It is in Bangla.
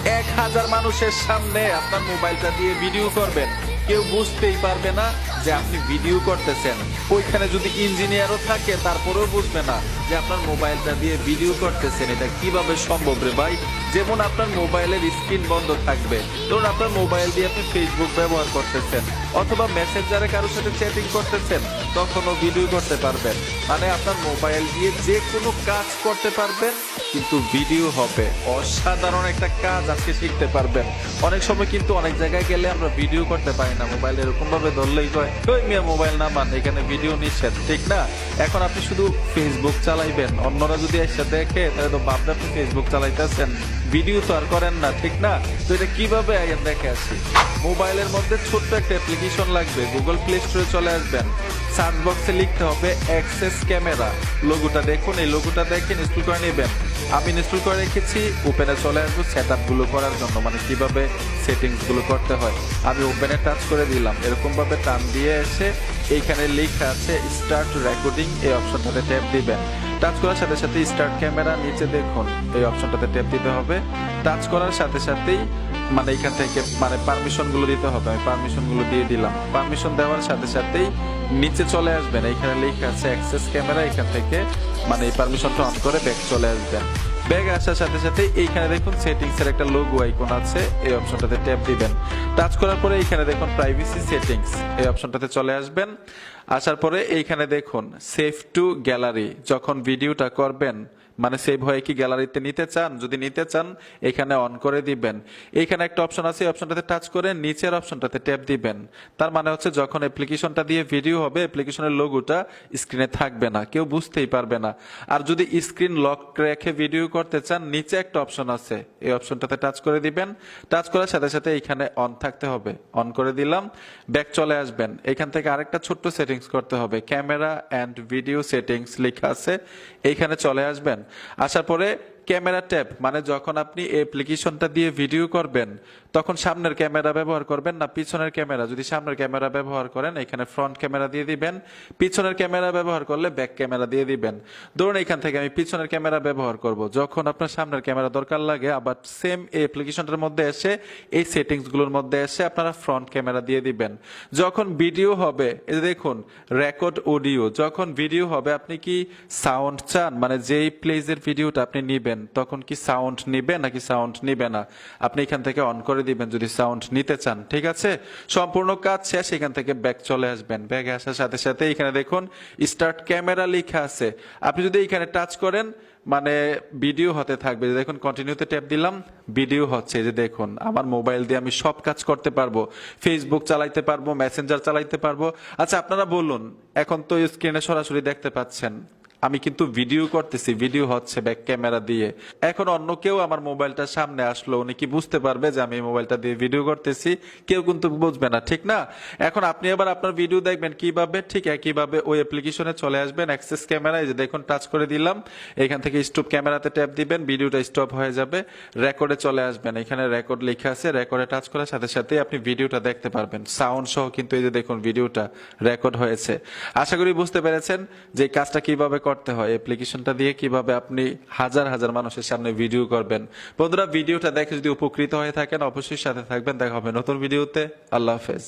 1000 মানুষের সামনে আপনার মোবাইলটা দিয়ে ভিডিও করবেন, কেউ বুঝতেই পারবে না যে আপনি ভিডিও করতেছেন। ওইখানে যদি ইঞ্জিনিয়ারও থাকে তারপরেও বুঝবে না যে আপনার মোবাইলটা দিয়ে ভিডিও করতেছেন। এটা কিভাবে সম্ভব রে ভাই? যেমন আপনার মোবাইলের স্ক্রিন বন্ধ থাকবে, ধরুন আপনার মোবাইল দিয়ে আপনি ফেসবুক ব্যবহার করতেছেন অথবা মেসেঞ্জারে কারোর সাথে চ্যাটিং করতেছেন, তখনও ভিডিও করতে পারবেন। মানে আপনার মোবাইল দিয়ে যে কোনো কাজ করতে পারবেন, কিন্তু ভিডিও হবে। অসাধারণ একটা কাজ আজকে শিখতে পারবেন। অনেক সময় কিন্তু অনেক জায়গায় গেলে আমরা ভিডিও করতে পারি না, মোবাইল এরকম ভাবে ধরলেই কয় ওই মিয়া মোবাইল নামান, এখানে ভিডিও নিষেধ, ঠিক না? এখন আপনি শুধু ফেসবুক চালাইবেন, অন্যরা যদি এসে দেখে তাহলে তো ভাববে আপনি ফেসবুক চালাইতেছেন, ভিডিও তো আর করেন না, ঠিক না? তো এটা কিভাবে দেখে আসি। মোবাইলের মধ্যে ছোট্ট একটা অ্যাপ্লিকেশন লাগবে, গুগল প্লে স্টোরে চলে আসবেন, সার্চ বক্সে লিখতে হবে অ্যাক্সেস ক্যামেরা। লোগোটা দেখুন, এই লোগোটা দেখে ইনস্টল করে নেবেন। আমি ইনস্টল করে রেখেছি, ওপেনে চলে আসবো সেটআপ গুলো করার জন্য, মানে কিভাবে সেটিংস গুলো করতে হয়। আমি ওপেনে টাচ করে দিলাম, এরকম ভাবে টান দিয়ে এসে এইখানে লেখা আছে স্টার্ট রেকর্ডিং, এই অপশনটাতে ট্যাপ দিবেন। টাচ করার সাথে সাথে স্টার্ট ক্যামেরা, নিচে দেখুন এই অপশনটাতে ট্যাপ দিতে হবে। টাচ করার সাথে সাথেই মানে এখান থেকে মানে পারমিশন গুলো দিতে হবে। আমি পারমিশন গুলো দিয়ে দিলাম। পারমিশন দেওয়ার সাথে সাথেই নিচে চলে আসবেন, এখানে লেখা আছে অ্যাক্সেস ক্যামেরা, এখান থেকে মানে এই পারমিশনটা অন করে ব্যাক চলে আসবেন। ব্যাগ আসার সাথে সাথে এইখানে দেখুন সেটিংস এর একটা লোগো আইকন আছে, এই অপশনটাতে ট্যাপ দিবেন। টাচ করার পরে এইখানে দেখুন প্রাইভেসি সেটিংস, এই অপশনটাতে চলে আসবেন। আসার পরে এইখানে দেখুন সেভ টু গ্যালারি, যখন ভিডিওটা করবেন মানে সেভ হয়ে কি গ্যালারিতে নিতে চান, যদি নিতে চান এখানে অন করে দিবেন। এইখানে একটা অপশন আছে, অপশনটাতে টাচ করে নিচের অপশনটাতে ট্যাপ দিবেন। তার মানে হচ্ছে যখন অ্যাপ্লিকেশনটা দিয়ে ভিডিও হবে, অ্যাপ্লিকেশনের লোগোটা স্ক্রিনে থাকবে না, কেউ বুঝতেই পারবে না। আর যদি স্ক্রিন লক রেখে ভিডিও করতে চান, নিচে একটা অপশন আছে, এই অপশনটাতে টাচ করে দিবেন। টাচ করার সাথে সাথে এখানে অন থাকতে হবে, অন করে দিলাম। ব্যাক চলে আসবেন, এখান থেকে আরেকটা ছোট্ট সেটিংস করতে হবে, ক্যামেরা অ্যান্ড ভিডিও সেটিংস লেখা আছে, এইখানে চলে আসবেন। আসার পরে ক্যামেরা ট্যাব, মানে যখন আপনি অ্যাপ্লিকেশনটা দিয়ে ভিডিও করবেন তখন সামনের ক্যামেরা ব্যবহার করবেন না পিছনের ক্যামেরা। যদি সামনের ক্যামেরা ব্যবহার করেন এখানে ফ্রন্ট ক্যামেরা দিয়ে দিবেন, পিছনের ক্যামেরা ব্যবহার করলে ব্যাক ক্যামেরা দিয়ে দিবেন। ধরুন এখান থেকে আমি পিছনের ক্যামেরা ব্যবহার করব, যখন আপনার সামনের ক্যামেরা দরকার লাগে আবার সেম অ্যাপ্লিকেশনটার মধ্যে এসে এই সেটিংস গুলোর মধ্যে এসে আপনারা ফ্রন্ট ক্যামেরা দিয়ে দিবেন। যখন ভিডিও হবে, এই যে দেখুন রেকর্ড অডিও, যখন ভিডিও হবে আপনি কি সাউন্ড চান, মানে যেই প্লেজের ভিডিওটা আপনি নিবেন তখন কি সাউন্ড নিবে নাকি সাউন্ড নিবে না, আপনি এখান থেকে অন করে দিবেন যদি সাউন্ড নিতে চান, ঠিক আছে? সম্পূর্ণ কাজ শেষ, এখান থেকে ব্যাক চলে আসবেন। ব্যাক আসার সাথে সাথে এখানে দেখুন স্টার্ট ক্যামেরা লেখা আছে, আপনি যদি এখানে টাচ করেন মানে ভিডিও হতে থাকবে। দেখুন কন্টিনিউতে ট্যাপ দিলাম, ভিডিও হচ্ছে। যে দেখুন আমার মোবাইল দিয়ে আমি সব কাজ করতে পারবো, ফেসবুক চালাইতে পারবো, মেসেঞ্জার চালাইতে পারবো। আচ্ছা আপনারা বলুন, এখন তো স্ক্রিনে সরাসরি দেখতে পাচ্ছেন আমি কিন্তু ভিডিও করতেছি, ভিডিও হচ্ছে ব্যাক ক্যামেরা দিয়ে। এখন অন্য কেউ আমার মোবাইলটার সামনে আসলো, উনি কি বুঝতে পারবে যে আমি মোবাইলটা দিয়ে ভিডিও করতেছি? কেউ কিন্তু বুঝবে না, ঠিক না? এখন আপনি এবার আপনার ভিডিও দেখবেন কিভাবে, ঠিক একইভাবে ওই অ্যাপ্লিকেশনে চলে আসবেন, অ্যাক্সেস ক্যামেরা, এই যে দেখুন টাচ করে দিলাম, এখান থেকে স্টপ ক্যামেরাতে ট্যাপ দিবেন, ভিডিওটা স্টপ হয়ে যাবে। রেকর্ডে চলে আসবেন, এখানে রেকর্ড লেখা আছে, রেকর্ডে টাচ করার সাথে সাথে আপনি ভিডিওটা দেখতে পারবেন সাউন্ড সহ, কিন্তু এই যে দেখুন ভিডিওটা রেকর্ড হয়েছে। আশা করি বুঝতে পেরেছেন যে কাজটা কিভাবে করতে হয়, অ্যাপ্লিকেশনটা দিয়ে কিভাবে আপনি হাজার হাজার মানুষের সামনে ভিডিও করবেন। বন্ধুরা ভিডিওটা দেখে যদি উপকৃত হয়ে থাকেন অবশ্যই সাথে থাকবেন, দেখা হবে নতুন ভিডিওতে। আল্লাহ হাফেজ।